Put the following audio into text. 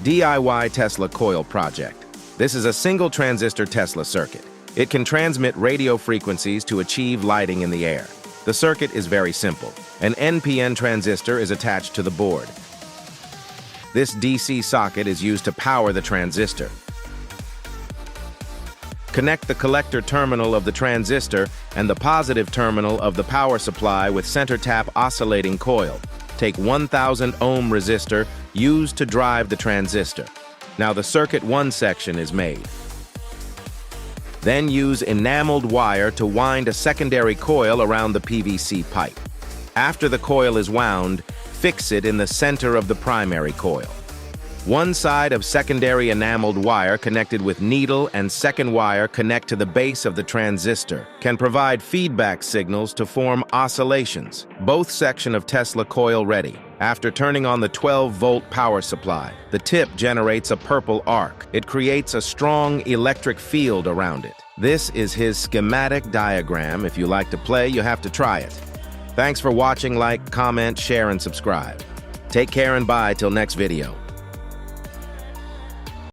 DIY Tesla Coil project. This is a single transistor Tesla circuit. It can transmit radio frequencies to achieve lighting in the air. The circuit is very simple. An NPN transistor is attached to the board. This DC socket is used to power the transistor. Connect the collector terminal of the transistor and the positive terminal of the power supply with center tap oscillating coil. Take 1000 ohm resistor used to drive the transistor. Now the circuit 1 section is made. Then use enameled wire to wind a secondary coil around the PVC pipe. After the coil is wound, fix it in the center of the primary coil. One side of secondary enameled wire connected with needle and second wire connect to the base of the transistor, can provide feedback signals to form oscillations. Both section of Tesla coil ready. After turning on the 12-volt power supply, the tip generates a purple arc. It creates a strong electric field around it. This is his schematic diagram. If you like to play, you have to try it. Thanks for watching. Like, comment, share, and subscribe. Take care and bye till next video.